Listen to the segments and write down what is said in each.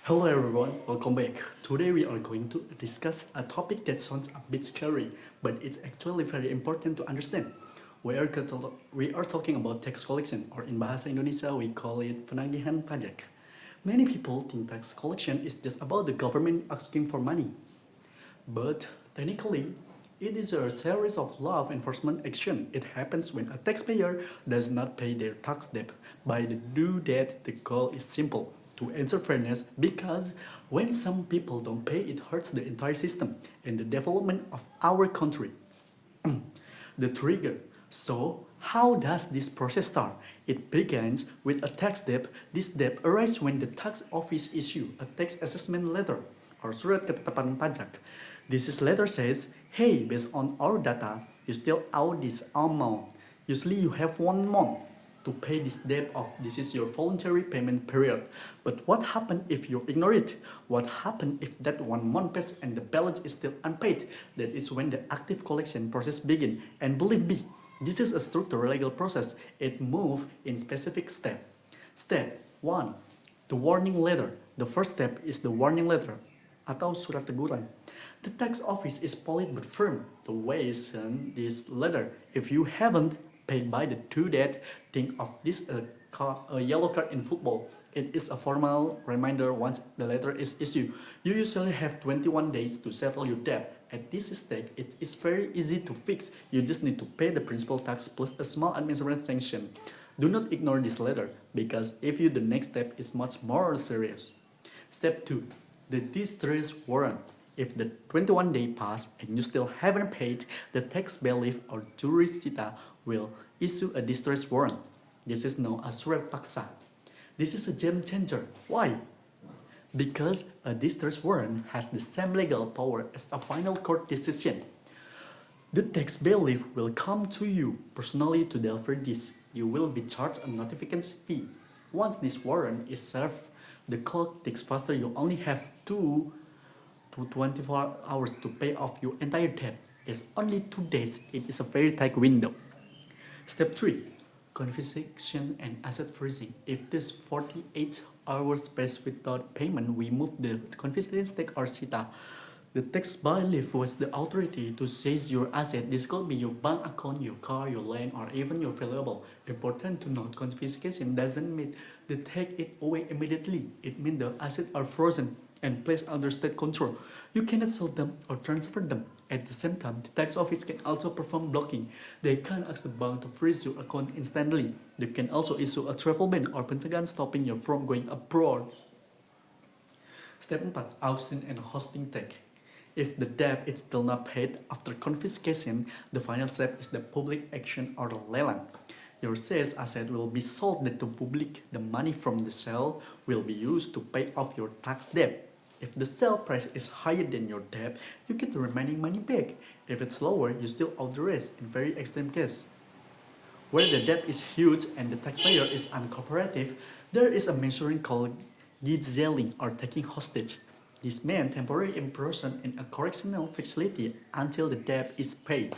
Hello everyone, welcome back. Today we are going to discuss a topic that sounds a bit scary, but it's actually very important to understand. We are talking about tax collection, or in Bahasa Indonesia we call it Penagihan pajak. Many people think tax collection is just about the government asking for money. But technically, it is a series of law enforcement action. It happens when a taxpayer does not pay their tax debt by the due date. The goal is simple: to ensure fairness, because when some people don't pay, it hurts the entire system and the development of our country. The trigger. So, how does this process start? It begins with a tax debt. This debt arises when the tax office issue a tax assessment letter or surat ketetapan pajak. Letter says, hey, based on our data, you still owe this amount. Usually you have 1 month to pay this debt off. This is your voluntary payment period. But what happens if you ignore it? What happens if that 1 month passes and the balance is still unpaid? That is when the active collection process begins. And believe me, this is a structured legal process. It moves in specific steps. Step 1. The warning letter. The first step is the warning letter atau surat teguran. The tax office is polite but firm. The way is send this letter. If you haven't paid by the due date, think of this a yellow card in football. It is a formal reminder once the letter is issued. You usually have 21 days to settle your debt. At this stage, it is very easy to fix. You just need to pay the principal tax plus a small administrative sanction. Do not ignore this letter, because if you the next step is much more serious. Step 2. The distress warrant. If the 21-day pass and you still haven't paid, the tax bailiff or jurisdita will issue a distress warrant. This is known as surat paksa. This is a game changer. Why? Because a distress warrant has the same legal power as a final court decision. The tax bailiff will come to you personally to deliver this. You will be charged a notification fee. Once this warrant is served, the clock ticks faster. You only have 2 to 24 hours to pay off your entire debt. It's only 2 days. It is a very tight window. Step 3. Confiscation and asset freezing. If this 48 hours pass without payment, we move the confiscated stake or sita. The tax bailiff was the authority to seize your asset. This could be your bank account, your car, your land, or even your valuable. Important to note, confiscation doesn't mean they take it away immediately. It means the assets are frozen and placed under state control. You cannot sell them or transfer them. At the same time, the tax office can also perform blocking. They can ask the bank to freeze your account instantly. They can also issue a travel ban or pencegahan stopping you from going abroad. Step 4. Auction and hosting tax. If the debt is still not paid after confiscation, the final step is the public action or lelang. Your seized asset will be sold to the public. The money from the sale will be used to pay off your tax debt. If the sale price is higher than your debt, you get the remaining money back. If it's lower, you still owe the rest in very extreme case. Where the debt is huge and the taxpayer is uncooperative, there is a measure called gizzeling or taking hostage. This means temporary imprisonment in a correctional facility until the debt is paid.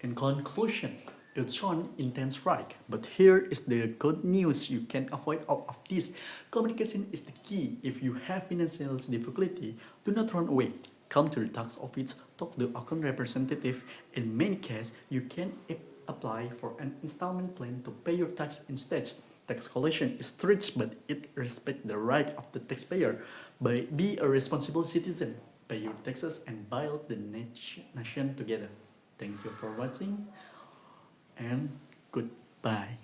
In conclusion, it sounds intense, right? But here is the good news: you can avoid all of this. Communication is the key. If you have financial difficulty, do not run away. Come to the tax office, talk to the account representative. In many cases, you can apply for an installment plan to pay your tax instead. Tax collection is strict, but it respects the right of the taxpayer. Be a responsible citizen, pay your taxes, and build the nation together. Thank you for watching, and goodbye.